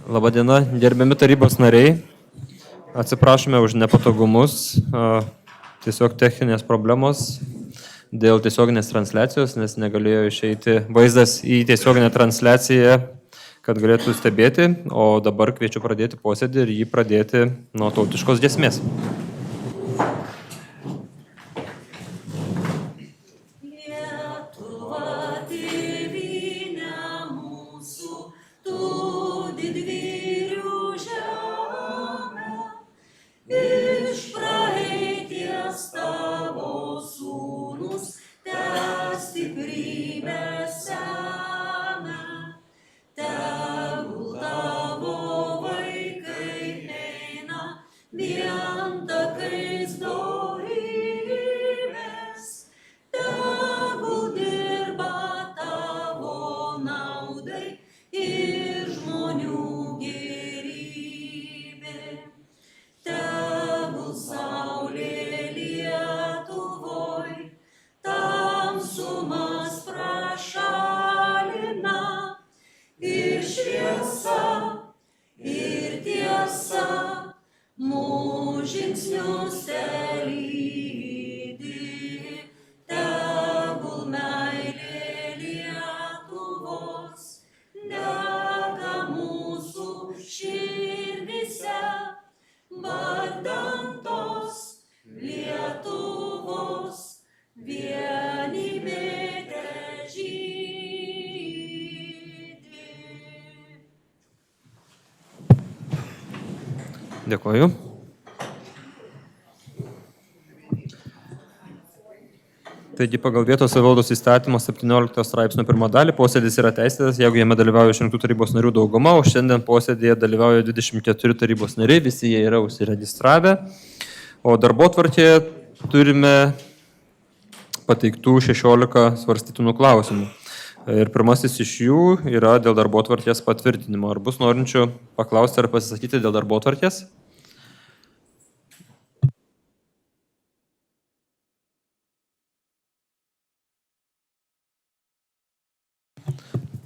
Labadiena, gerbiami tarybos nariai. Atsiprašome už nepatogumus, tiesiog techninės problemos dėl tiesioginės transliacijos, nes negalėjo išeiti vaizdas į tiesioginę transliaciją, kad galėtų stebėti, o dabar kviečiu pradėti posėdį ir jį pradėti nuo tautiškos giesmės. Dėkuoju. Taigi pagal vietos savivaldos įstatymo 17 straipsnio 1 dalį posėdis yra teisėtas, jeigu jame dalyvauja išrinktų tarybos narių dauguma, o šiandien posėdėje dalyvauja 24 tarybos nariai, visi jie yra užsiregistravę. O darbotvarkėje turime pateiktų 16 svarstytinų klausimų. Ir pirmasis iš jų yra dėl darbotvarkės patvirtinimo. Ar bus norinčių paklausti ar pasisakyti dėl darbotvarkės?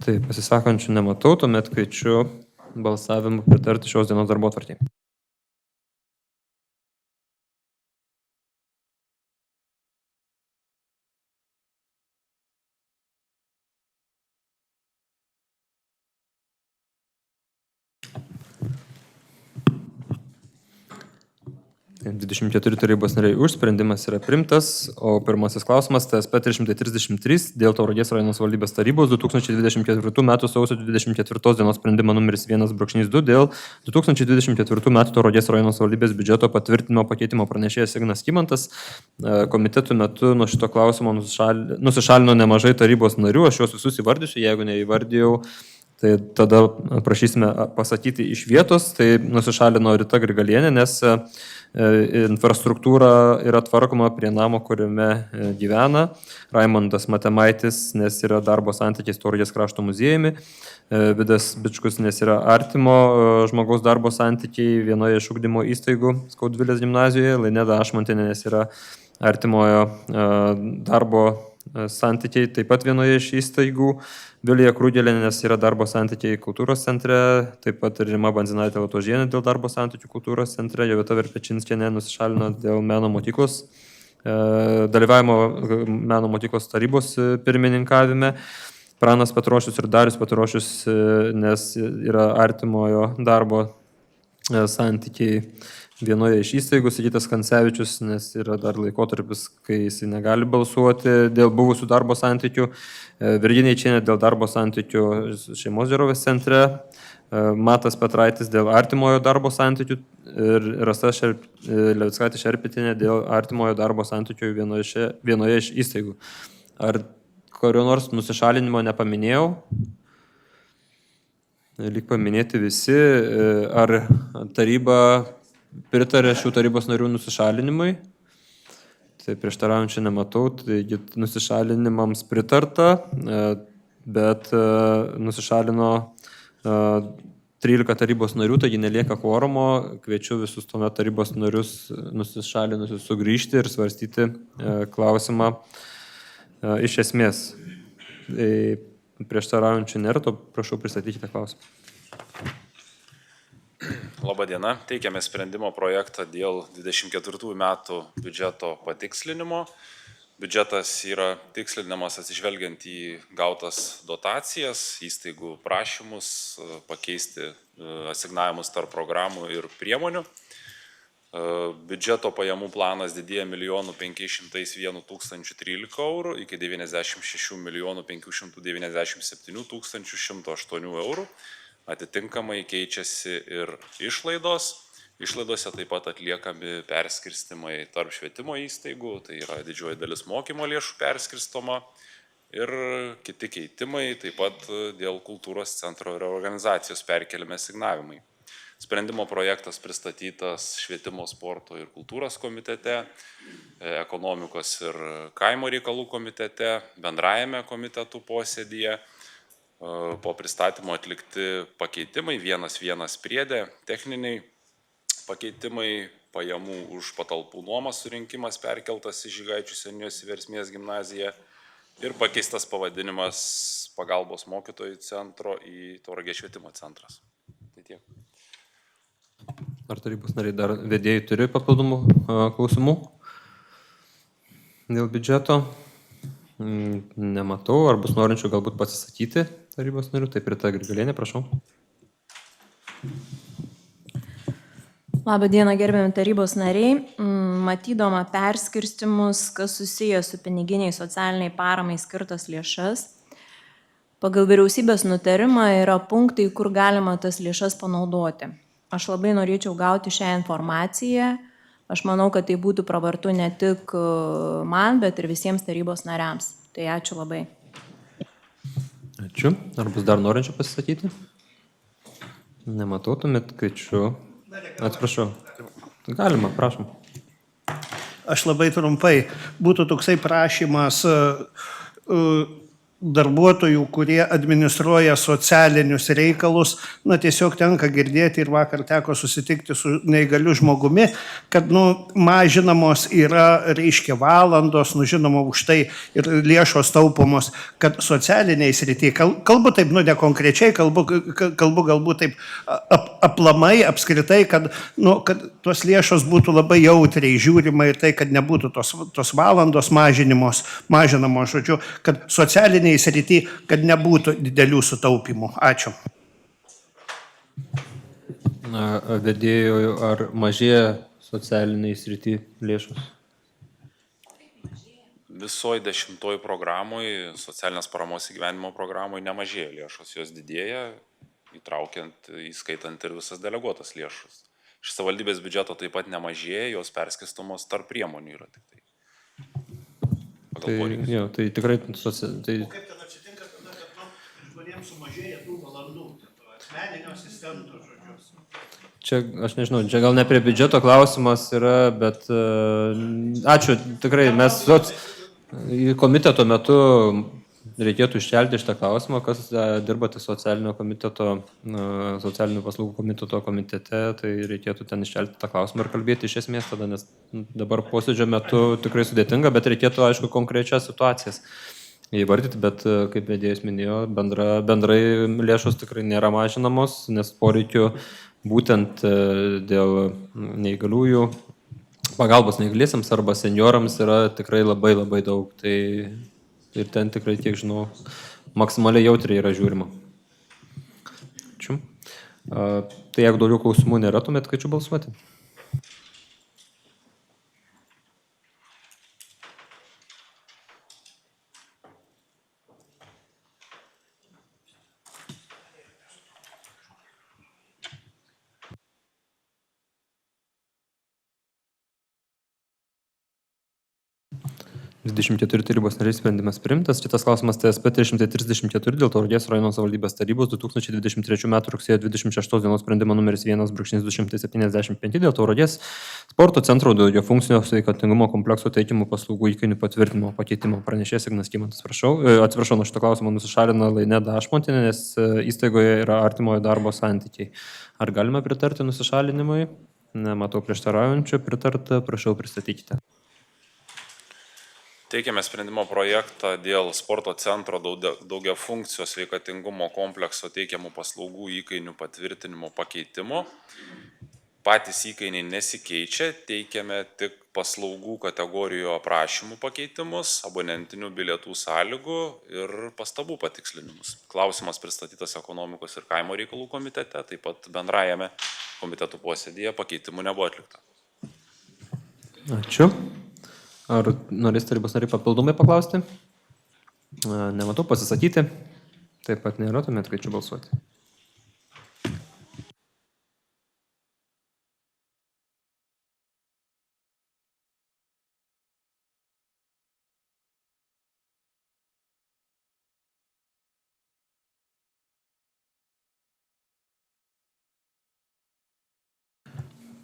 Tai pasisakančių nematau, tuomet kviečiu balsavimu pritarti šios dienos darbotvarkei. Tai 24 tarybos nariai už, sprendimas yra primtas, o pirmasis klausimas TSP 333 dėl Tauragės rajono savivaldybės tarybos 2024 m. sausio 24 dienos sprendimo numeris 1/2 dėl 2024 m. Tauragės rajono savivaldybės biudžeto patvirtinimo pakeitimo pranešėjas Ignas Kymantas. Komitetų metu nuo šito klausimo nusišalino nemažai tarybos narių, aš juos visus įvardysiu, jeigu neįvardėjau, tai tada prašysime pasakyti iš vietos. Tai nusišalino Rita Grigalienė, nes infrastruktūra yra tvarkoma prie namo, kuriame gyvena. Raimondas Matemaitis, nes yra darbo santykiais Tauragės krašto muziejumi. Vidas Bičkus, nes yra artimo žmogaus darbo santykiai vienoje iš ugdymo įstaigų Skaudvilės gimnazijoje. Laineda Ašmontienė, nes yra artimojo darbo santykiai taip pat vienoje iš įstaigų. Vilija Krūgelė, nes yra darbo santykiai kultūros centre, taip pat ir Rima Banzinaitė Latožienė dėl darbo santykių kultūros centre, Jovita Verpečinskienė nusišalino dėl meno mokyklos, dalyvavimo meno mokyklos tarybos pirmininkavime, Pranas Petrošius ir Darius Petrošius, nes yra artimojo darbo santykiai vienoje iš įstaigų, Sigitas Kancevičius, nes yra dar laikotarpis, kai jis negali balsuoti dėl buvusių darbo santykių, Virginija Čienė dėl darbo santykių šeimos gerovės centre, Matas Petraitis dėl artimojo darbo santykių ir Rasa Levickaitė Šerpitinė dėl artimojo darbo santykių vienoje iš įstaigų. Ar kurio nors nusišalinimo nepaminėjau? Lyg paminėti visi. Ar taryba pritarė šių tarybos narių nusišalinimui? Tai prieštaraujančių nematau, taigi nusišalinimams pritarta, bet nusišalino 13 tarybos narių, taigi nelieka kvorumo. Kviečiu visus tuomet tarybos narius nusišalinusius sugrįžti ir svarstyti klausimą iš esmės. Prieštaraujančių nėra, to prašau pristatykite klausimą. Labadiena. Teikiame sprendimo projektą dėl 24 metų biudžeto patikslinimo. Biudžetas yra tikslinamas atsižvelgiant į gautas dotacijas, įstaigų prašymus, pakeisti asignavimus tarp programų ir priemonių. Biudžeto pajamų planas didėja 1 501 013 eurų iki 96 597 108 eurų. Atitinkamai keičiasi ir išlaidos. Išlaidose taip pat atliekami perskirstimai tarp švietimo įstaigų, tai yra didžioji dalis mokymo lėšų perskirstoma ir kiti keitimai, taip pat dėl kultūros centro reorganizacijos perkeliami asignavimai. Sprendimo projektas pristatytas Švietimo, sporto ir kultūros komitete, ekonomikos ir kaimo reikalų komitete, bendrajame komitetų posėdyje. Po pristatymo atlikti pakeitimai, 1.1 priedė, techniniai pakeitimai, pajamų už patalpų nuomos surinkimas perkeltas į Žygaičių seniūnijos Versmės gimnaziją ir pakeistas pavadinimas pagalbos mokytojų centro į Tauragės švietimo centras. Tai tiek. Ar tarybos nariai dar vedėjai turi papildomų klausimų dėl biudžeto? Nematau, ar bus norinčių galbūt pasisakyti tarybos narių. Taip, Rita Grigalienė, prašau. Labą dieną, gerbiami tarybos nariai. Matydama perskirstimus, kas susiję su piniginiai socialiniai paramai skirtas lėšas, pagal vyriausybės nutarimą yra punktai, kur galima tas lėšas panaudoti. Aš labai norėčiau gauti šią informaciją. Aš manau, kad tai būtų pravartu ne tik man, bet ir visiems tarybos nariams. Tai ačiū labai. Ačiū. Ar bus dar norinčių pasisakyti? Nematau, tuomet kviečiu. Atsiprašau. Galima, prašom. Aš labai trumpai. Būtų toksai prašymas darbuotojų, kurie administruoja socialinius reikalus, tiesiog tenka girdėti ir vakar teko susitikti su neįgaliu žmogumi, kad mažinamos yra, valandos, žinoma, už tai ir lėšos taupomos, kad socialiniai srityje, kalbu taip, ne konkrečiai, kalbu galbūt taip aplamai, apskritai, kad tos lėšos būtų labai jautriai žiūrima ir tai, kad nebūtų tos valandos mažinamos, žodžiu, kad socialiniai srity, kad nebūtų didelių sutaupimų. Ačiū. Vedėjų, ar mažėja socialiniai srity lėšos? Visoje 10 programoje, socialinės paramos įgyvenimo programoje nemažėja lėšos, jos didėja, įskaitant ir visas deleguotas lėšos. Iš savivaldybės biudžeto taip pat nemažėja, jos perskirstomos tarp priemonių yra tik tai. Tai tikrai... O kaip ten atsitinka tada, kad žmonėms sumažėja tų valandų, asmeninio asistento, žodžiu? Čia, aš nežinau, čia gal ne prie biudžeto klausimas yra, bet ačiū, tikrai mes komiteto metu reikėtų iškelti šitą klausimą, kas dirba tik socialinių paslaugų komiteto komitete, tai reikėtų ten iškelti tą klausimą ir kalbėti iš esmės tada, nes dabar posėdžio metu tikrai sudėtinga, bet reikėtų, aišku, konkrečias situacijas įvardyti, bet kaip vedėjas minėjo, bendrai lėšos tikrai nėra mažinamos, nes poreikių būtent dėl neįgaliųjų, pagalbos neįgaliesiems arba seniorams yra tikrai labai labai daug. Ir ten tikrai, kiek žinau, maksimaliai jautriai yra žiūrima. Ačiū. Tai jeigu daugiau klausimų nėra, tuomet kviečiu balsuoti. Tarybos nariai sprendimas priimtas. Kitas klausimas TSP 334 dėl Tauragės rajono savivaldybės tarybos 2023 m. rugsėjo 26 dienos sprendimo numeris 1/275 dėl Tauragės sporto centro daugiafunkcinio sveikatingumo komplekso teikimų paslaugų įkainių patvirtinimo pakeitimo. Pranešėjas Ignas Kymantas, atsiprašau, nuo šito klausimo nusišalina Laineda Ašmontienė, nes įstaigoje yra artimojo darbo santykiai. Ar galime pritarti nusišalinimui? Nematau prieštaraujančių. Pritarta, prašau pristatykite. Teikiame sprendimo projektą dėl sporto centro daugiafunkcio sveikatingumo komplekso teikiamų paslaugų įkainių patvirtinimo pakeitimo. Patys įkainiai nesikeičia, teikiame tik paslaugų kategorijų aprašymų pakeitimus, abonentinių bilietų sąlygų ir pastabų patikslinimus. Klausimas pristatytas ekonomikos ir kaimo reikalų komitete, taip pat bendrajame komitetų posėdėje pakeitimų nebuvo atlikta. Ačiū. Ar norės tarybos nariai papildomai paklausti? Nematau, pasisakyti. Taip pat nėra, tuomet kviečiu balsuoti.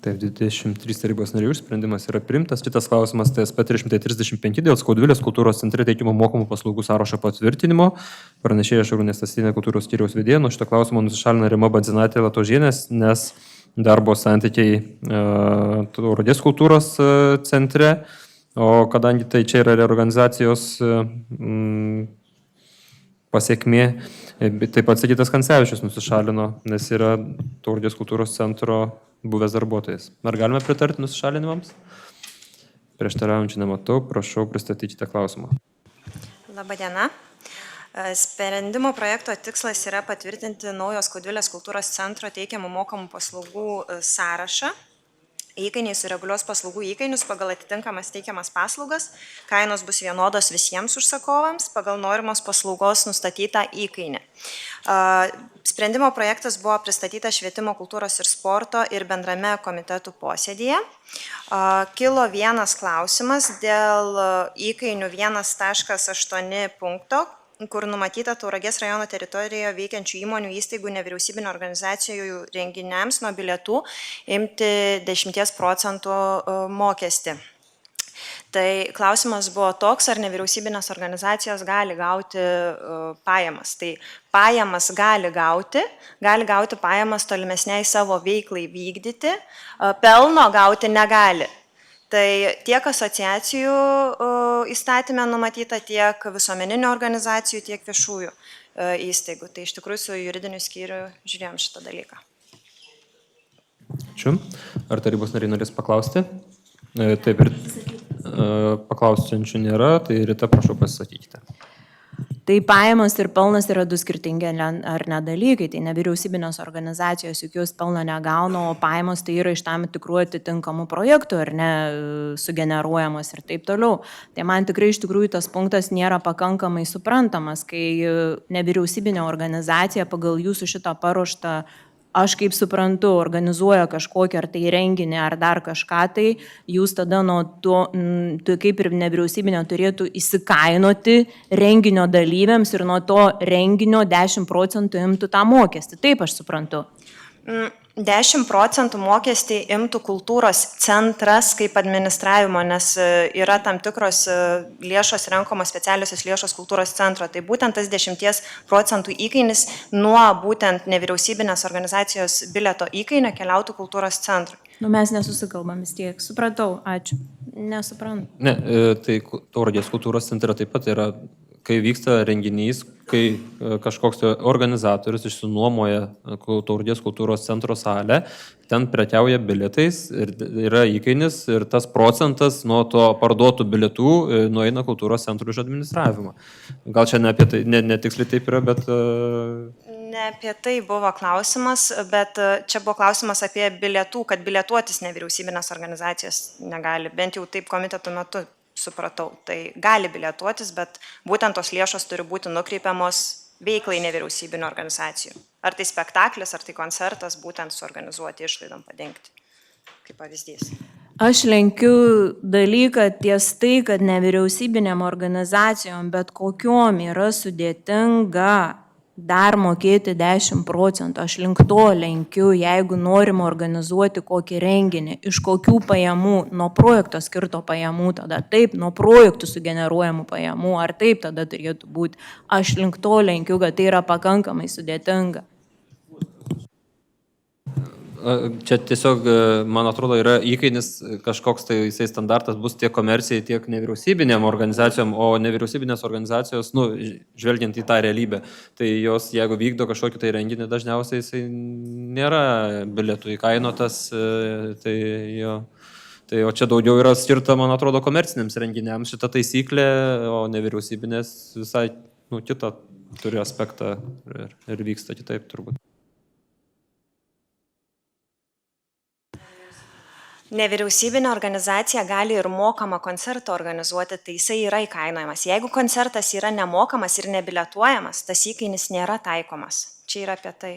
Taip, 23 tarybos narių sprendimas yra priimtas. Kitas klausimas TSP 335 dėl Skaudvilės kultūros centre teikimo mokamų paslaugų sąrašo patvirtinimo. Pranešėja Šarūnė Stasienė kultūros skyriaus vedėja. Nuo šito klausimo nusišalina Rima Bandzinaitė Latožienės, nes darbo santykiai Tauragės kultūros centre, o kadangi tai čia yra reorganizacijos pasiekmė, taip pat Sigitas Kancevičius nusišalino, nes yra Tauragės kultūros centro buvęs darbuotojas. Ar galime pritarti nusišalinimams? Prieštaraujančių nematau, prašau pristatyti tą klausimą. Labadiena. Sprendimo projekto tikslas yra patvirtinti naujo Skaudvilės kultūros centro teikiamų mokamų paslaugų sąrašą. Įkainiai sureguliuos paslaugų įkainius pagal atitinkamas teikiamas paslaugas. Kainos bus vienodos visiems užsakovams pagal norimos paslaugos nustatytą įkainį. Sprendimo projektas buvo pristatytas Švietimo, kultūros ir sporto ir bendrame komitetų posėdėje. Kilo vienas klausimas dėl įkainių 1.8 punkto, kur numatyta Tauragės rajono teritorijoje veikiančių įmonių, įstaigų, nevyriausybinio organizacijų renginiams nuo bilietų imti 10% mokestį. Tai klausimas buvo toks, ar nevyriausybinės organizacijos gali gauti pajamas. Tai pajamas gali gauti pajamas tolimesniai savo veiklai vykdyti, pelno gauti negali. Tai tiek asociacijų įstatymė numatyta, tiek visuomeninių organizacijų, tiek viešųjų įstaigų. Tai iš tikrųjų su juridiniu skyriu žiūrėjom šitą dalyką. Ačiū. Ar tarybos nariai norės paklausti? Taip, ir paklausiančių nėra, tai Rita, prašau pasisakykite. Tai pajamos ir pelnas yra du skirtingi ar ne dalykai. Tai nevyriausybinės organizacijos juk jos pelno negauna, o pajamos tai yra iš tam tikrų atitinkamų projektų ar ne sugeneruojamos ir taip toliau. Tai man tikrai iš tikrųjų tas punktas nėra pakankamai suprantamas, kai nevyriausybinė organizacija pagal jūsų šitą paruoštą, aš kaip suprantu, organizuoja kažkokį ar tai renginį ar dar kažką, tai jūs tada nuo to, kaip ir nevyriausybinė, turėtų įsikainoti renginio dalyviams ir nuo to renginio 10% imtų tą mokestį. Taip aš suprantu. 10% mokestį imtų kultūros centras kaip administravimo, nes yra tam tikros lėšos renkamos, specialiosios lėšos kultūros centro. Tai būtent tas 10% įkainis nuo būtent nevyriausybinės organizacijos bilieto įkainio keliautų kultūros centrui. Mes nesusikalbam vis tiek. Supratau, ačiū. Nesuprantu. Ne, tai Tauragės kultūros centre taip pat yra, kai vyksta renginys, kai kažkoks organizatorius išsinuomoja Tauragės kultūros centro salę, ten prekiauja bilietais ir yra įkainis ir tas procentas nuo to parduotų bilietų nueina kultūros centrų iš administravimo. Gal čia ne apie tai, netiksliai taip yra, bet... Ne apie tai buvo klausimas, bet čia buvo klausimas apie bilietų, kad bilietuotis nevyriausybinės organizacijos negali, bent jau taip komiteto metu supratau. Tai gali bilietuotis, bet būtent tos lėšos turi būti nukreipiamos veiklai nevyriausybinio organizacijų. Ar tai spektaklis, ar tai koncertas, būtent suorganizuoti išlaidom padengti, kaip pavyzdys. Aš lenkiu dalyką ties tai, kad nevyriausybinėm organizacijom, bet kokiom yra sudėtinga dar mokėti 10%. Aš link to lenkiu, jeigu norim organizuoti kokį renginį, iš kokių pajamų, nuo projekto skirto pajamų, tada taip, nuo projektų sugeneruojamų pajamų, ar taip tada turėtų būti. Aš link to lenkiu, kad tai yra pakankamai sudėtinga. Čia tiesiog, man atrodo, yra įkainis kažkoks tai jisai standartas bus tiek komercijai, tiek nevyriausybinėm organizacijom, o nevyriausybinės organizacijos, nu, žvelgiant į tą realybę, tai jos, jeigu vykdo kažkokį tai renginį, dažniausiai jisai nėra bilietų įkainotas, tai jo. Tai o čia daugiau yra skirta, man atrodo, komerciniams renginiams šita taisyklė, o nevyriausybinės visai, nu, kitą turi aspektą ir vyksta kitaip turbūt. Nevyriausybinė organizacija gali ir mokamą koncertą organizuoti, tai jisai yra įkainojamas. Jeigu koncertas yra nemokamas ir nebilietuojamas, tas įkainis nėra taikomas. Čia yra apie tai,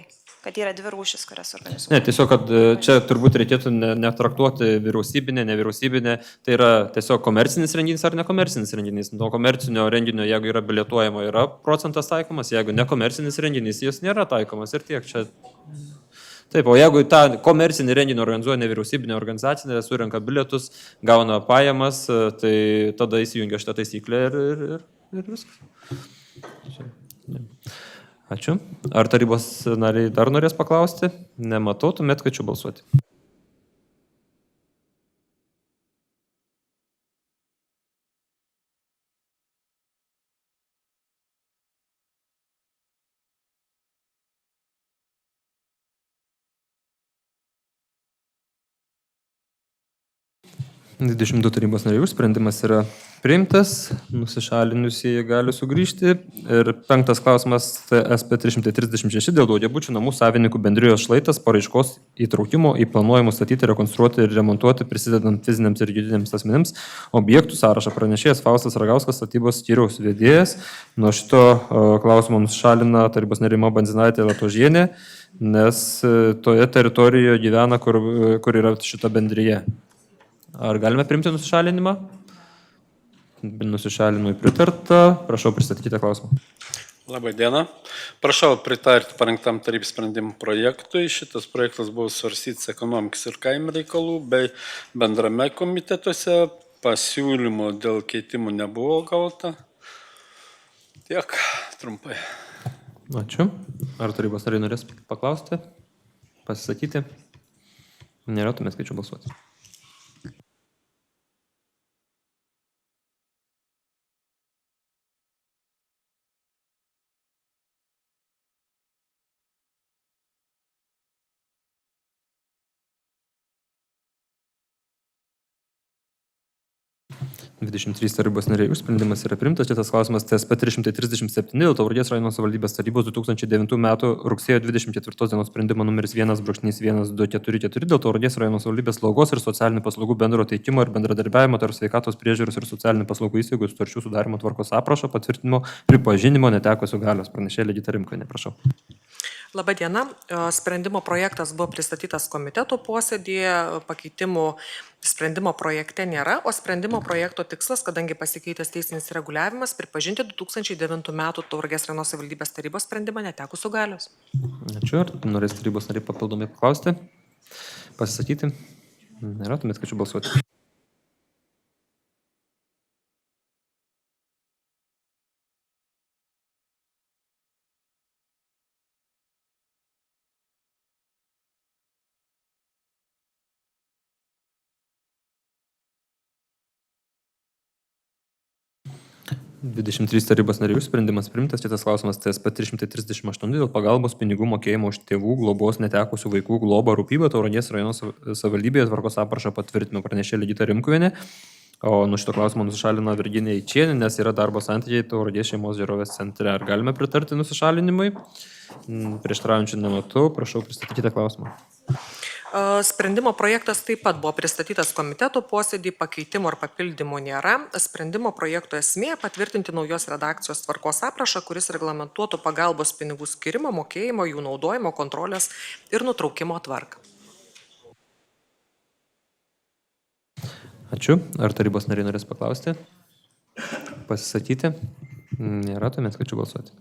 kad yra dvi rūšis, kurias organizuoja. Ne, tiesiog, kad čia turbūt reikėtų netraktuoti vyriausybinė, nevyriausybinė, tai yra tiesiog komercinis renginys ar nekomercinis renginys. Nuo komercinio renginio, jeigu yra bilietuojama, yra procentas taikomas, jeigu nekomercinis renginys, jis nėra taikomas ir tiek čia. Taip, o jeigu tą komercinį renginį organizuoja nevyriausybinė organizacija, surenka bilietus, gauna pajamas, tai tada įsijungia šitą taisyklę ir viskas. Ačiū. Ar tarybos nariai dar norės paklausti? Nematau, tuomet kviečiu balsuoti. Dvidešimt du tarybos narių sprendimas yra priimtas, nusišalinusieji gali sugrįžti. Ir 5 klausimas TSP 336 dėl daugiabučių namų savininkų bendrijos šlaitas paraiškos įtraukimo į planuojamus statyti, rekonstruoti ir remontuoti, prisidedant fiziniams ir juridiniams asmenims objektų sąrašą. Pranešėjas Faustas Ragauskas, statybos skyriaus vedėjas. Nuo šito klausimo nusišalina tarybos narė Bandzinaitė Latožienė, nes toje teritorijoje gyvena, kur yra šita bendryje. Ar galime priimti nusišalinimą? Nusišalinimui pritarta. Prašau pristatykite klausimą. Labą dieną. Prašau pritarti parengtam tarybos sprendimų projektui. Šitas projektas buvo svarstytas ekonomikos ir kaimo reikalų bei bendrame komitetuose. Pasiūlymų dėl keitimų nebuvo gauta. Tiek trumpai. Ačiū. Ar tarybos nariai norės paklausti? Pasisakyti? Nėra, tuomet kviečiu balsuoti. Dvidešimt 3 tarybos nariai už, sprendimas yra priimtas. Šitas klausimas TSP 337 dėl Tauragės rajono savivaldybės tarybos 2009 m. rugsėjo 24 dienos sprendimo numeris 1/1244 dėl Tauragės rajono savivaldybės slaugos ir socialinių paslaugų bendro teikimo ir bendradarbiavimo tarp sveikatos priežiūros ir socialinių paslaugų įstaigų sutarčių sudarimo tvarkos aprašo patvirtinimo pripažinimo netekusių galios. Pranešėja Ligita Rimkienė, prašau. Labadiena. Sprendimo projektas buvo pristatytas komiteto posėdėje, pakeitimų sprendimo projekte nėra, o sprendimo projekto tikslas, kadangi pasikeitęs teisinis reguliavimas, pripažinti 2009 m. Tauragės rajono savivaldybės tarybos sprendimą netekusių galios. Ačiū. Ar norės tarybos nariai papildomai paklausti? Pasisakyti? Nėra, tuomet kviečiu balsuoti. Dvidešimt 3 tarybos narių sprendimas priimtas. Šitas klausimas TSP 338 dėl pagalbos pinigų mokėjimo už tėvų globos netekusių vaikų globą rūpybą Tauragės rajono savivaldybėje tvarkos aprašą patvirtino pranešėja Ligita Rimkienė. O nuo šito klausimo nusišalino Virginija Eičienė, nes yra darbo santykiai Tauragės šeimos gerovės centre. Ar galime pritarti nusišalinimui? Prieštaraujančių nematau. Prašau, pristatykite klausimą. Sprendimo projektas taip pat buvo pristatytas komiteto posėdį, pakeitimų ar papildymų nėra. Sprendimo projekto esmė patvirtinti naujos redakcijos tvarkos aprašą, kuris reglamentuotų pagalbos pinigų skirimo, mokėjimo, jų naudojimo, kontrolės ir nutraukimo tvarką. Ačiū. Ar tarybos nariai norės paklausti? Pasisakyti? Nėra, tuomet kviečiu balsuoti.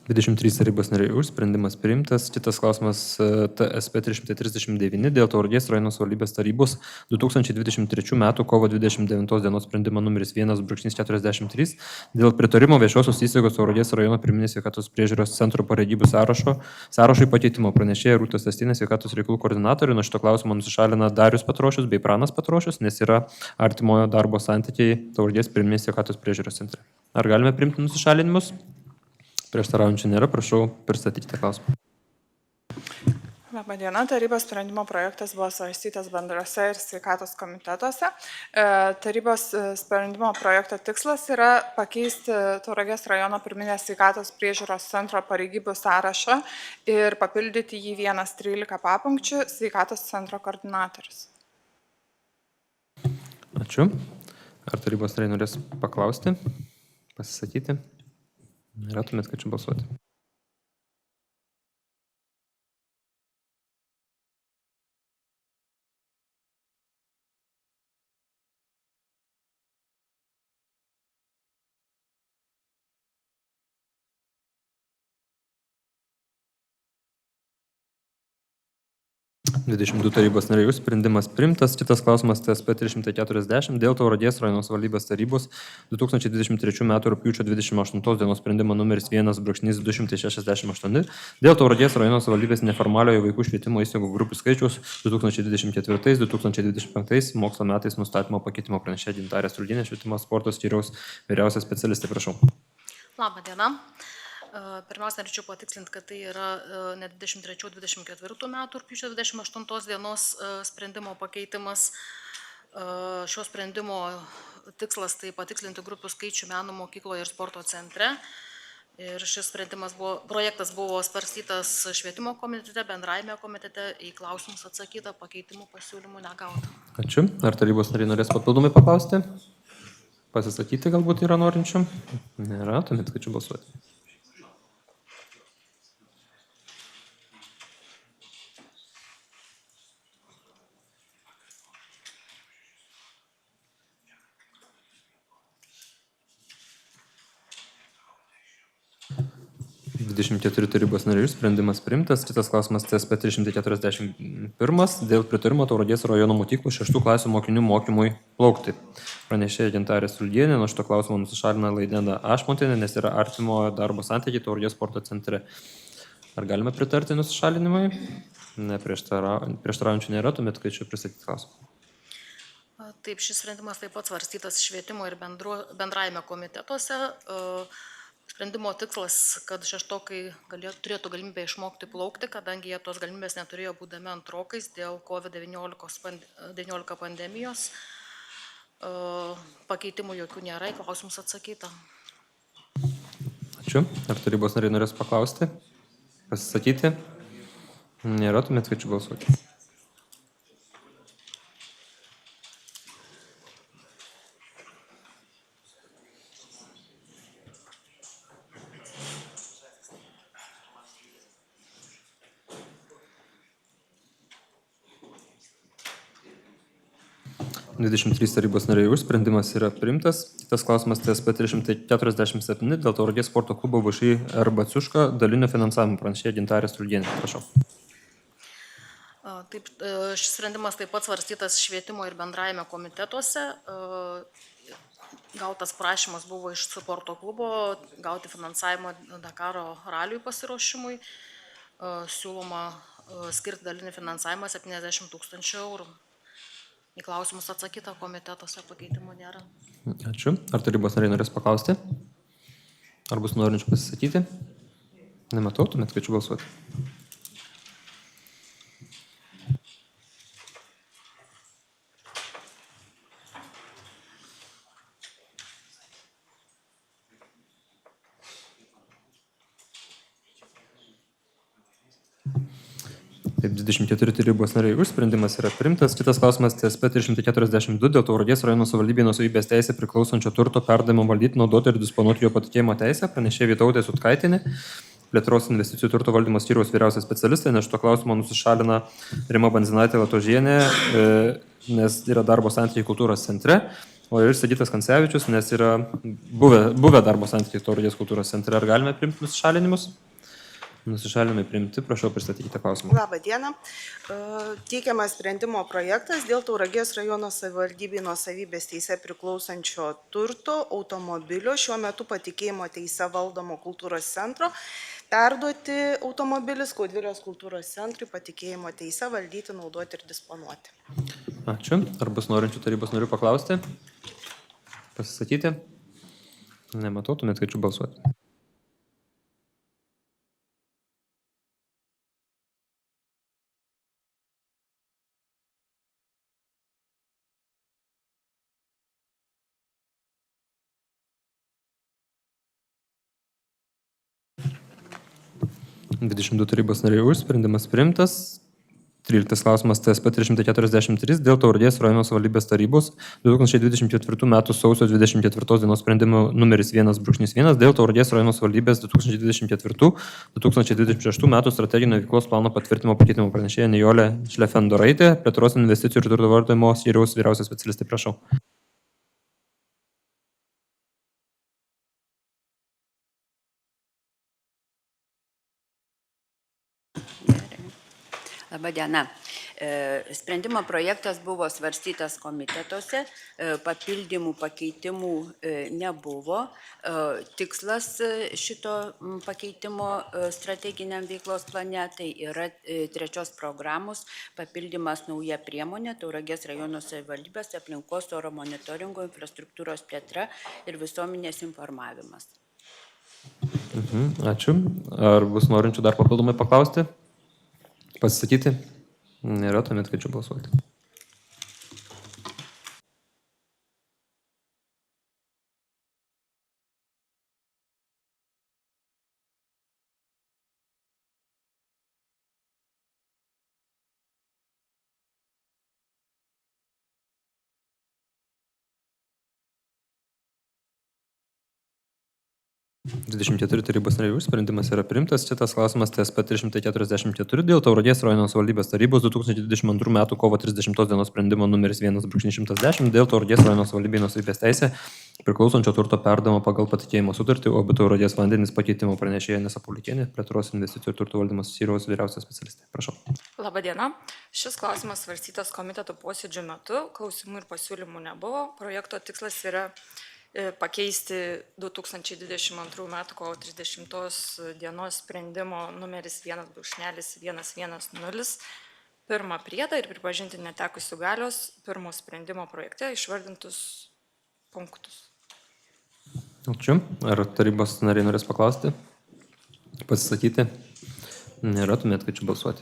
23 tarybos nariai už, sprendimas priimtas. Kitas klausimas TSP 339 dėl Tauragės rajono savivaldybės tarybos 2023 m. kovo 29 dienos sprendimo numeris 1/43 dėl pritarimo viešosios įstaigos Tauragės rajono pirminės sveikatos priežiūros centro pareigybų sąrašui pakeitimo. Pranešėja Rūta Stastinė, sveikatos reikalų koordinatorių. Nuo šito klausimo nusišalina Darius Petrošius bei Pranas Petrošius, nes yra artimojo darbo santykiai Tauragės pirminės sveikatos priežiūros centre. Ar galime priimti nusišalinimus? Prieštaraujančių nėra, prašau pristatyti tą klausimą. Labadiena, tarybos sprendimo projektas buvo svarstytas bendrose ir sveikatos komitetuose. Tarybos sprendimo projekto tikslas yra pakeisti Tauragės rajono pirminės sveikatos priežiūros centro pareigybių sąrašą ir papildyti jį 1.13 papunkčių sveikatos centro koordinatorius. Ačiū. Ar tarybos nariai norės paklausti, pasisakyti? Nėra, tuomet kviečiu balsuoti. Tarybos nariai už, sprendimas priimtas. Kitas klausimas TSP 340 dėl Tauragės rajono savivaldybės tarybos 2023 m. rugpjūčio 28 dienos sprendimo numeris 1/268 dėl Tauragės rajono savivaldybės neformaliojo vaikų švietimo įstaigų grupių skaičiaus 2024-2025 mokslo metais nustatymo pakeitimo. Pranešėja Gintarė Strudienė, švietimo sporto skyriaus vyriausia specialistė, prašau. Labą dieną. Pirmiausia, norėčiau patikslinti, kad tai yra ne 23-24 metų rugpjūčio 28 dienos sprendimo pakeitimas. Šio sprendimo tikslas tai patikslinti grupių skaičių meno mokykloje ir sporto centre. Ir šis projektas buvo svarstytas švietimo komitete, bendrajame komitete, į klausimus atsakyta, pakeitimų pasiūlymų negauta. Ačiū. Ar tarybos nariai norės papildomai paklausti? Pasisakyti galbūt yra norinčių? Nėra, tuomet kviečiu balsuoti. Tarybos nariai, sprendimas priimtas. Kitas klausimas TSP 341 dėl pritarimo Tauragės rajono mokyklų 6 klasių mokinių mokymui plaukti. Pranešėja Gintarė Strudienė, nuo šito klausimo nusišalina Laidena Ašmontienė, nes yra artimojo darbo santykiai Tauragės sporto centre. Ar galime pritarti nusišalinimui? Ne, prieštaraujančių nėra, tuomet kviečiu pristatyti klausimą. Taip, šis sprendimas taip pat svarstytas švietimo ir bendrajame komitetuose. Sprendimo tikslas, kad šeštokai turėtų galimybę išmokti plaukti, kadangi jie tos galimybės neturėjo būdami antrokais dėl COVID-19 pandemijos. Pakeitimų jokių nėra, į klausimus atsakyta. Ačiū. Ar tarybos nariai norės paklausti? Pasisakyti? Nėra, tuomet kviečiu balsuoti. Tarybos nariai už, sprendimas yra priimtas. Kitas klausimas TSP 347 dėl Tauragės sporto klubo VŠI Baciuška dalinio finansavimo. Pranešėja Gintarė Strudienė, prašau. Taip, šis sprendimas taip pat svarstytas švietimo ir bendrajame komitetuose. Gautas prašymas buvo iš sporto klubo gauti finansavimą Dakaro raliui pasiruošimui. Siūloma skirti dalinį finansavimą 70 000 eurų. Į klausimus atsakyta komitetuose, pakeitimų nėra. Ačiū. Ar tarybos nariai norės paklausti? Ar bus norinčių pasisakyti? Nematau, tuomet kviečiu balsuoti. Taip, 24 tarybos nariai už, sprendimas yra priimtas. Kitas klausimas TSP 342 dėl Tauragės rajono savivaldybės nuosavybės teisė priklausančio turto perdavimo valdyti, naudoti ir disponuoti jo patikėjimo teisę. Pranešėja Vytautė Sutkaitienė, Plėtros investicijų turto valdymo skyriaus vyriausia specialistė, nes šito klausimo nusišalina Rima Banzinaitė Latožienė, nes yra darbo santykiai kultūros centre. o ir Sigitas Kancevičius, nes yra buvę darbo santykiai Tauragės kultūros centre. Ar galime priimti nusišalinimus? Nusišalinimai priimti, prašau pristatykite klausimą. Labą dieną. Teikiamas sprendimo projektas dėl Tauragės rajono savivaldybei nuosavybės teise priklausančio turto automobilio šiuo metu patikėjimo teise valdomo kultūros centro perduoti automobilį Skaudvilės kultūros centrui patikėjimo teise valdyti, naudoti ir disponuoti. Ačiū. Ar bus norinčių tarybos narių paklausti? Pasisakyti? Nematau, tuomet kviečiu balsuoti. (22 tarybos nariai už), sprendimas priimtas. 13 klausimas TSP 343 dėl Tauragės rajono savivaldybės tarybos 2024 m. sausio 24 dienos sprendimo numeris 1/1 dėl Tauragės rajono savivaldybės 2024-2026 m. strateginio veiklos plano patvirtinimo pakeitimo pranešėja Nijolė Šlefendoraitė, plėtros investicijų ir turto valdymo skyriaus vyriausias specialistai, prašau. Labadiena. Sprendimo projektas buvo svarstytas komitetuose, papildymų, pakeitimų nebuvo. Tikslas šito pakeitimo strateginiam veiklos plane tai yra 3 programos papildymas nauja priemonė Tauragės rajono savivaldybės aplinkos oro monitoringo infrastruktūros plėtra ir visuomenės informavimas. Ačiū. Ar bus norinčių dar papildomai paklausti? Pasisakyti? Nėra, tuomet kviečiu balsuoti. (24 tarybos nariai už), sprendimas yra priimtas. Šitas klausimas TSP 344 dėl Tauragės rajono savivaldybės tarybos 2022 m. kovo 30 dienos sprendimo numeris 1/110 dėl Tauragės rajono savivaldybei nuosavybės teisė priklausančio turto perdavimo pagal patikėjimo sutartį OB Tauragės vandenys pakeitimo pranešėja Inesa Paulikienė, plėtros investicijų ir turto valdymo skyriaus vyriausias specialistai. Prašau. Labadiena. Šis klausimas svarstytas komiteto posėdžio metu, klausimų ir pasiūlymų nebuvo. Projekto tikslas yra pakeisti 2022 m. kovo 30 dienos sprendimo numeris 1/110 pirmą priedą ir pripažinti netekusių galios pirmo sprendimo projekte išvardintus punktus. Ačiū. Ar tarybos nariai norės paklausti? Pasisakyti? Nėra, tuomet kviečiu balsuoti.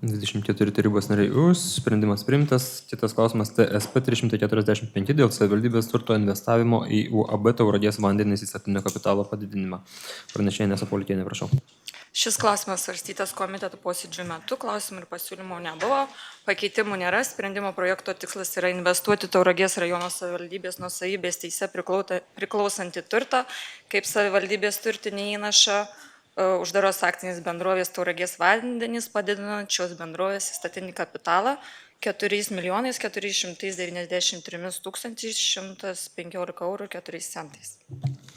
(24 tarybos nariai už), sprendimas priimtas. Kitas klausimas TSP 345 dėl savivaldybės turto investavimo į UAB Tauragės vandenys įstatinio kapitalo padidinimą. Pranešėja Inesa Paulikienė, prašau. Šis klausimas svarstytas komiteto posėdžio metu, klausimų ir pasiūlymų nebuvo, pakeitimų nėra, sprendimo projekto tikslas yra investuoti Tauragės rajono savivaldybės nuosavybės teise priklausantį turtą, kaip savivaldybės turtinį įnašą, uždaros akcinės bendrovės Tauragės vandenys padidinančios bendrovės įstatinį kapitalą 4 493 115 eurų ir 4 centais.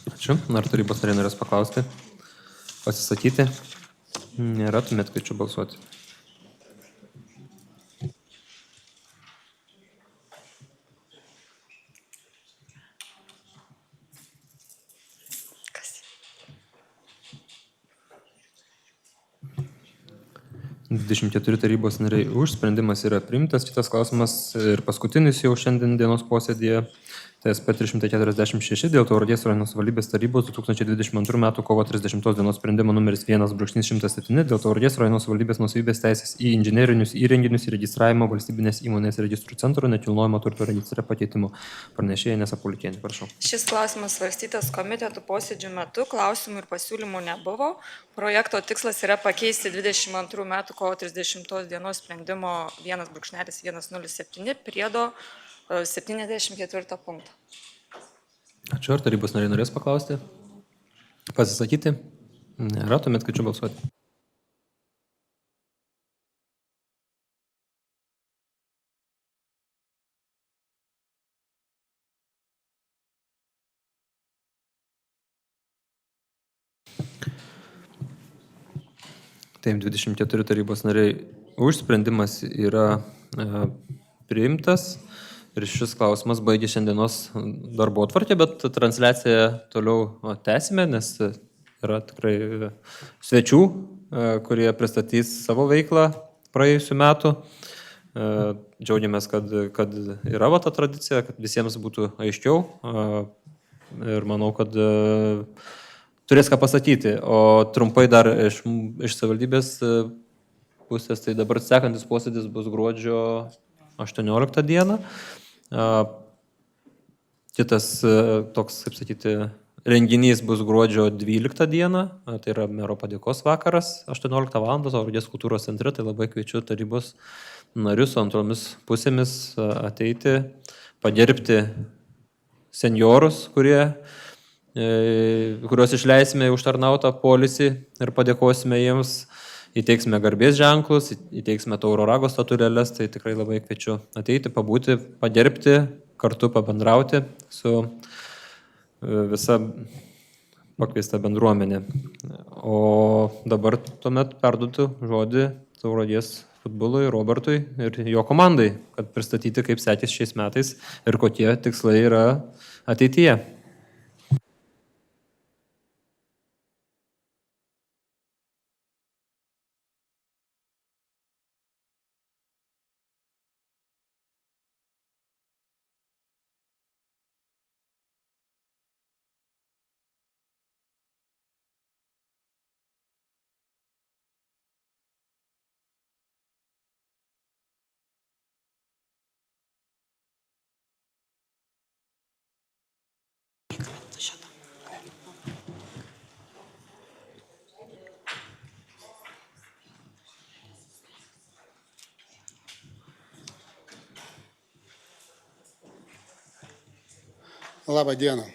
Ačiū. Ar tarybos nariai norės paklausti? Pasisakyti? Nėra, tuomet kviečiu balsuoti. (24 tarybos nariai už), sprendimas yra priimtas. Kitas klausimas ir paskutinis jau šiandien dienos posėdėje. TSP 346 dėl Tauragės rajono savivaldybės tarybos 2022 m. kovo 30 dienos sprendimo numeris 1/107 dėl Tauragės rajono savivaldybės nuosavybės teisės į inžinerinius įrenginius įregistravimo valstybinės įmonės registrų centro nekilnojamo turto registre pakeitimo. Pranešėja Inesa Pulikienė, prašau. Šis klausimas svarstytas komitetų posėdžių metu, klausimų ir pasiūlymų nebuvo. Projekto tikslas yra pakeisti 22 m. kovo 30 dienos sprendimo 1/107 priedo 74 punktą. Ačiū, ar tarybos nariai norės paklausti? Pasisakyti? Nėra, tuomet kviečiu balsuoti. Taip, 24 tarybos nariai už, sprendimas yra priimtas. Ir šis klausimas baigė šiandienos darbotvarkę, bet transliaciją toliau tęsime, nes yra tikrai svečių, kurie pristatys savo veiklą praėjusiu metu. Džiaugiamės, kad yra ta tradicija, kad visiems būtų aiškiau. Ir manau, kad turės ką pasakyti. O trumpai dar iš savivaldybės pusės, tai dabar sekantis posėdis bus gruodžio 18 dieną. Kitas toks, kaip sakyti, renginys bus gruodžio 12 dieną, tai yra mero padėkos vakaras 18 val. Tauragės kultūros centre, tai labai kviečiu tarybos narius antromis pusėmis ateiti, pagerbti senjorus, kuriuos išleisime užtarnautą polisį ir padėkosime jiems. Įteiksime garbės ženklus, įteiksime Tauro rago statulėles, tai tikrai labai kviečiu ateiti, pabūti, pagerbti, kartu pabendrauti su visa pakviesta bendruomenė. O dabar tuomet perduodu žodį Tauragės futbolui Robertui ir jo komandai, kad pristatyti, kaip sekės šiais metais ir kokie tikslai yra ateityje. Labą dieną.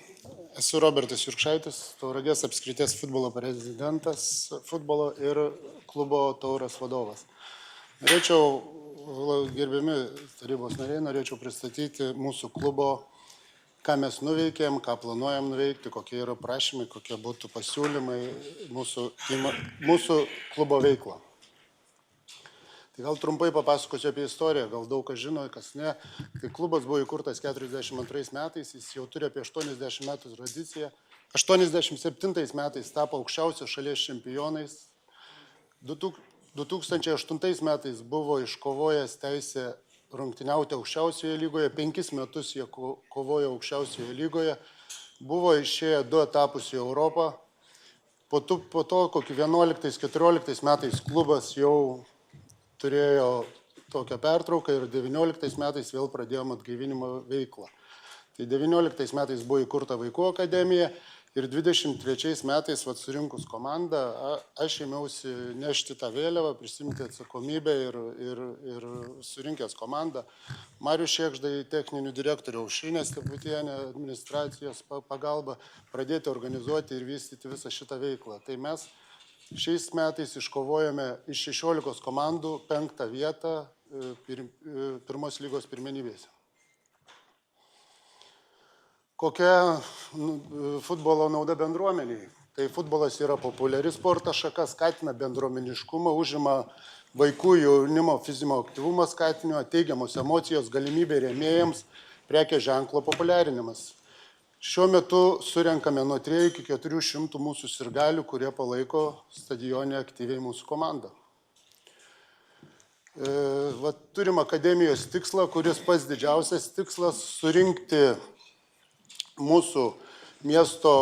Esu Robertas Jurkšaitis, Tauragės apskrities futbolo prezidentas, futbolo ir klubo Tauras vadovas. Gerbiami tarybos nariai, norėčiau pristatyti mūsų klubo, ką mes nuveikėm, ką planuojam nuveikti, kokie yra prašymai, kokie būtų pasiūlymai mūsų klubo veiklą. Tai gal trumpai papasakosiu apie istoriją, gal daug kas žino, kas ne. Kai klubas buvo įkurtas 42 metais, jis jau turi apie 80 metų tradiciją. 87 metais tapo aukščiausios šalies čempionais. 2008 metais buvo iškovojęs teisę rungtyniauti aukščiausioje lygoje. 5 metus jie kovojo aukščiausioje lygoje. Buvo išėję 2 etapus į Europą. Po to kokį 11-14 metais klubas jau turėjo tokią pertrauką ir 19 metais vėl pradėjom atgaivinimo veiklą. Tai 19 metais buvo įkurta Vaikų akademija ir 23 metais surinkus komandą, aš ėmiausi nešti tą vėliavą, prisimti atsakomybę ir surinkęs komandą. Marius Šėkždai, techninių direktorių, Aušrinė Steputienė, administracijos pagalba, pradėti organizuoti ir vystyti visą šitą veiklą. Tai mes šiais metais iškovojame iš 16 komandų 5 vietą pirmos lygos pirmenybėse. Kokia futbolo nauda bendruomeniai? Tai futbolas yra populiari sporto šaka, skatina bendruomeniškumą, užima vaikų jaunimo fizinio aktyvumo skatinimą, teigiamos emocijos, galimybė rėmėjams, prekės ženklo populiarinimas. Šiuo metu surenkame nuo 3 iki 400 mūsų sirgalių, kurie palaiko stadione aktyviai mūsų komandą. Turim akademijos tikslą, kuris pats didžiausias tikslas surinkti mūsų miesto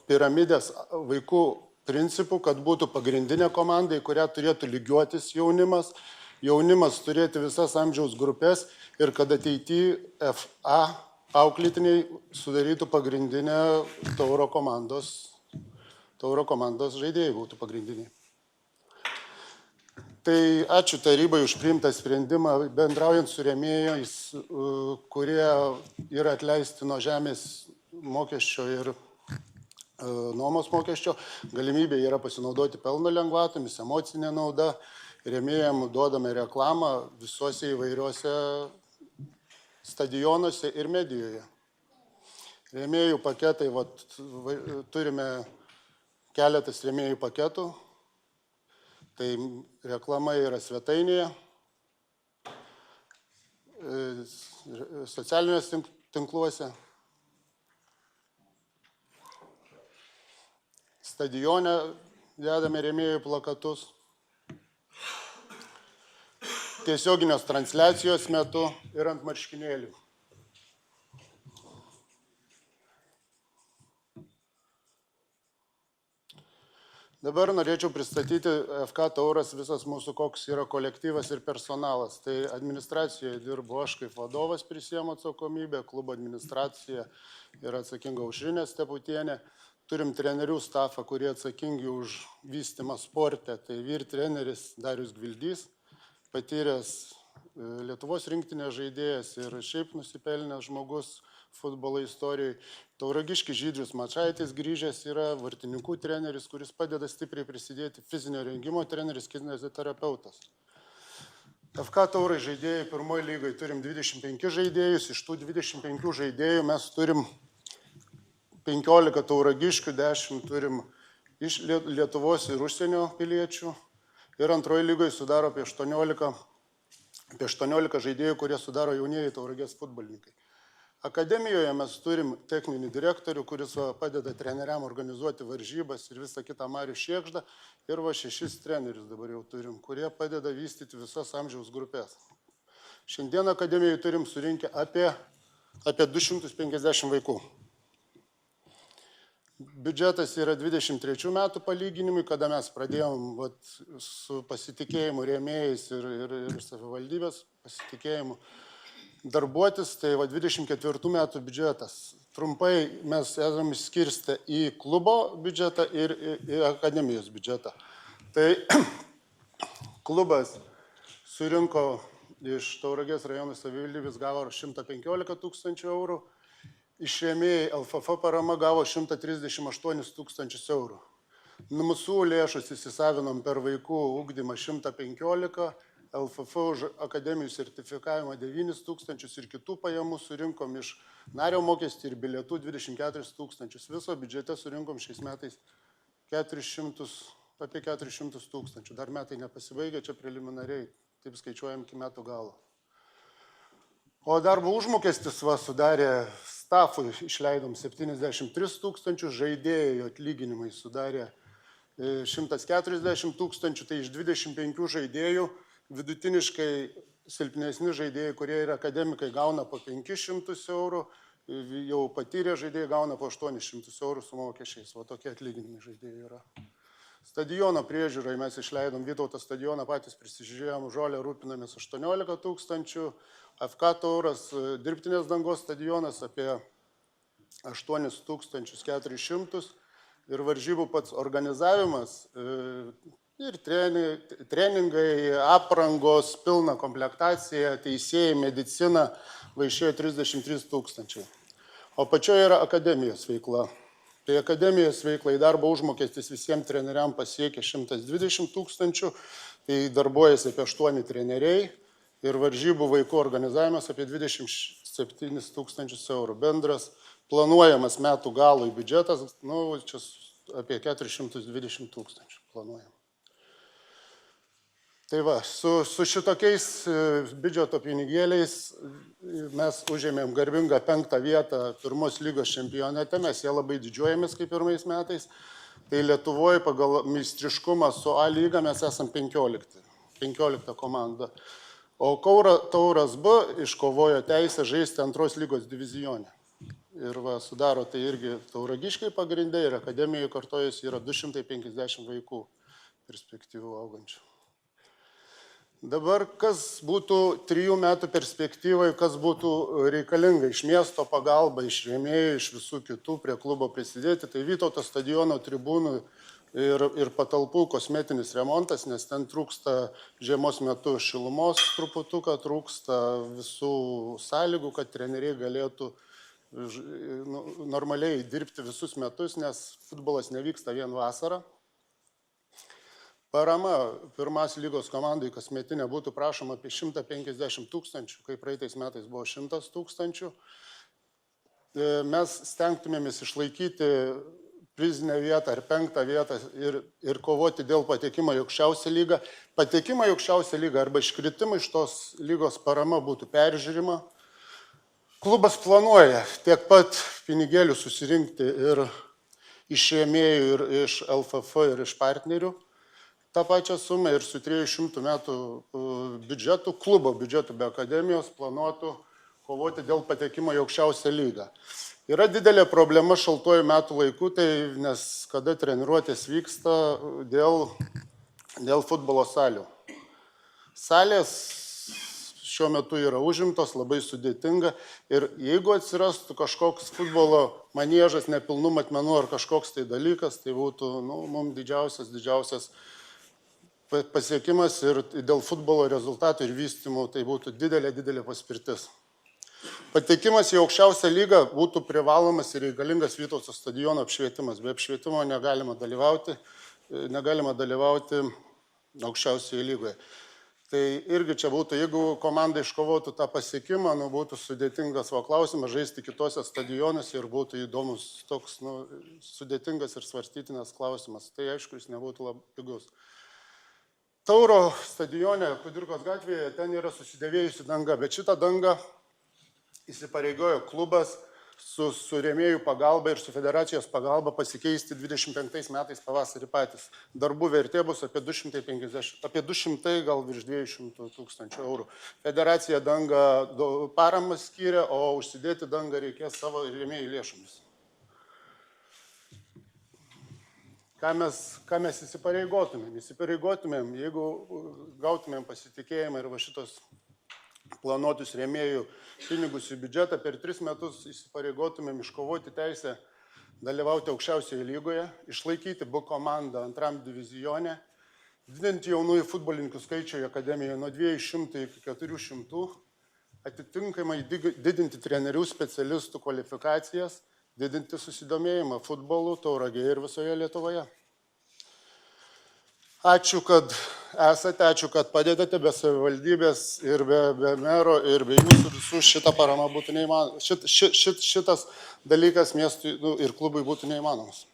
piramidės vaikų principų, kad būtų pagrindinė komanda, į kurią turėtų lygiuotis jaunimas, jaunimas turėti visas amžiaus grupės ir kad ateityje FA auklėtiniai sudarytų pagrindinę tauro komandos žaidėjai būtų pagrindiniai. Tai ačiū tarybai už priimtą sprendimą, bendraujant su rėmėjais, kurie yra atleisti nuo žemės mokesčio ir nuomos mokesčio, galimybė yra pasinaudoti pelno lengvatomis, emocinė nauda, rėmėjam duodame reklamą visuose įvairiuose stadionuose ir medijoje. Rėmėjų paketai, turime keletas rėmėjų paketų, tai reklama yra svetainėje, socialiniuose tinkluose, stadione dedame rėmėjų plakatus, tiesioginės transliacijos metu ir ant marškinėlių. Dabar norėčiau pristatyti FK Tauras visas mūsų, koks yra kolektyvas ir personalas. Tai administracijoje dirbu aš kaip vadovas, prisiemu atsakomybę, klubo administracija yra atsakinga Aušrinė Steputienė. Turim trenerių stafą, kurie atsakingi už vystymą sporte. Tai vyr treneris Darius Gvildys, patyręs Lietuvos rinktinės žaidėjas ir šiaip nusipelnęs žmogus futbolo istorijoje. Tauragiškis Žydrius Mačaitis grįžęs yra vartininkų treneris, kuris padeda stipriai prisidėti fizinio rengimo treneris, kineziterapeutas. FK Taurai žaidėjai pirmoje lygoje turim 25 žaidėjus, iš tų 25 žaidėjų mes turim 15 tauragiškių, 10 turim iš Lietuvos ir užsienio piliečių ir antroje lygoje sudaro apie 18 žaidėjų, kurie sudaro jaunieji Tauragės futbolininkai. Akademijoje mes turim techninį direktorių, kuris padeda treneriam organizuoti varžybas ir visą kitą Marių Šiekždą. Ir 6 trenerius dabar jau turim, kurie padeda vystyti visas amžiaus grupės. Šiandien akademijoje turim surinkę apie 250 vaikų. Biudžetas yra 23 metų palyginimui, kada mes pradėjom su pasitikėjimu rėmėjais ir savivaldybės pasitikėjimu darbuotis, tai 24 metų biudžetas. Trumpai mes esame skirstę į klubo biudžetą ir į akademijos biudžetą. Tai klubas surinko iš Tauragės rajono savivaldybės gavo 115 000 eurų, iš rėmėjai LFF parama gavo 138 000 eurų. Mūsų lėšus įsisavinom per vaikų ugdymą 115, LFF už akademijų sertifikavimą 9 000 ir kitų pajamų surinkom iš nario mokestį ir bilietų 24 000. Viso biudžete surinkom šiais metais apie 400 000. Dar metai nepasibaigė, čia preliminariai, taip skaičiuojam iki metų galo. O darbo užmokestis sudarė stafui, išleidom 73 000, žaidėjų atlyginimai sudarė 140 000, tai iš 25 žaidėjų vidutiniškai silpnesni žaidėjai, kurie yra akademikai, gauna po 500 eurų, jau patyrę žaidėjai gauna po 800 eurų su mokesčiais. O tokie atlyginimai žaidėjai yra. Stadiono priežiūrai mes išleidom Vytauto stadioną, patys prisižiūrėjom, žolę rūpinamės 18 000, FK Tauras dirbtinės dangos stadionas apie 8 400 ir varžybų pats organizavimas ir treningai, aprangos, pilna komplektacija, teisėjai, medicina vaišėjo 33 000. O pačioje yra akademijos veikla. Tai akademijos veiklai darbo užmokestis visiems treneriam pasiekė 120 000, tai darbuojasi apie 8 treneriai ir varžybų vaikų organizavimas apie 27 000 eurų. Bendras planuojamas metų galui biudžetas, čia apie 420 000 planuojam. Tai va, su šitokiais biudžeto pinigėliais mes užėmėm garbingą 5. vietą pirmos lygos čempionate, mes jie labai didžiuojamės kaip pirmais metais. Tai Lietuvoje pagal meistriškumą su A lyga mes esam 15 komanda. O Tauras B iškovojo teisę žaisti 2 lygos divizione. ir va, sudaro tai irgi Tauragiškiai pagrindai ir akademijoje kartojasi yra 250 vaikų perspektyvų augančių. Dabar kas būtų 3 metų perspektyvai, kas būtų reikalinga iš miesto pagalba, iš rėmėjų, iš visų kitų prie klubo prisidėti, tai Vytauto stadiono tribūnų ir patalpų kosmetinis remontas, nes ten trūksta žiemos metu šilumos truputuką, trūksta visų sąlygų, kad treneriai galėtų normaliai dirbti visus metus, nes futbolas nevyksta vien vasarą. Parama pirmas lygos komandai kasmetinė būtų prašoma apie 150 000, kai praeitais metais buvo 100 000. Mes stengtumėmės išlaikyti prizinę vietą ar 5. vietą ir kovoti dėl patekimo į aukščiausią lygą. Patekimo į aukščiausią lygą arba iškritimą iš tos lygos parama būtų peržiūrima. Klubas planuoja tiek pat pinigėlių susirinkti ir iš rėmėjų, ir iš LFF, ir iš partnerių. tą pačią sumą ir su 300 metų biudžetu, klubo biudžetu be akademijos planuotų kovoti dėl patekimo į aukščiausią lygą. Yra didelė problema šaltuoju metų laiku, tai nes kada treniruotės vyksta dėl futbolo salių. Salės šiuo metu yra užimtos, labai sudėtinga ir jeigu atsirastų kažkoks futbolo maniežas, nepilnų matmenų ar kažkoks tai dalykas, tai būtų mums didžiausias pasiekimas ir dėl futbolo rezultatų ir vystymų tai būtų didelė paspirtis. Patekimas į aukščiausią lygą būtų privalomas ir reikalingas Vytauto stadiono apšvietimas. Be apšvietimo negalima dalyvauti aukščiausioje lygoje. Tai irgi čia būtų, jeigu komanda iškovotų tą pasiekimą, būtų sudėtingas klausimas žaisti kitose stadionuose ir būtų įdomus toks sudėtingas ir svarstytinas klausimas. Tai aišku, jis nebūtų labai pigus. Tauro stadione, Kudirkos gatvėje, ten yra susidėvėjusi danga, bet šitą dangą įsipareigojo klubas su rėmėjų pagalba ir su federacijos pagalba pasikeisti 25 metais pavasarį patys. Darbų vertė bus apie 200, gal virš 200 tūkstančių eurų. Federacija dangą paramą skyrė, o užsidėti dangą reikės savo rėmėjų lėšomis. Ką mes įsipareigotumėm? Įsipareigotumėm, jeigu gautumėm pasitikėjimą ir va šitos planuotus rėmėjų pinigus į biudžetą, per 3 metus įsipareigotumėm iškovoti teisę dalyvauti aukščiausioje lygoje, išlaikyti B komandą 2 divizione, didinti jaunųjų futbolininkų skaičių akademijoje nuo 200 iki 400, atitinkamai didinti trenerių specialistų kvalifikacijas, didinti susidomėjimą futbolu Tauragėje ir visoje Lietuvoje. Ačiū, kad esate, ačiū, kad padedate, be savivaldybės ir be mero ir be jūsų visų šitą paramą būtų neįmanomas. Šitas dalykas miestui ir klubui būtų neįmanomas.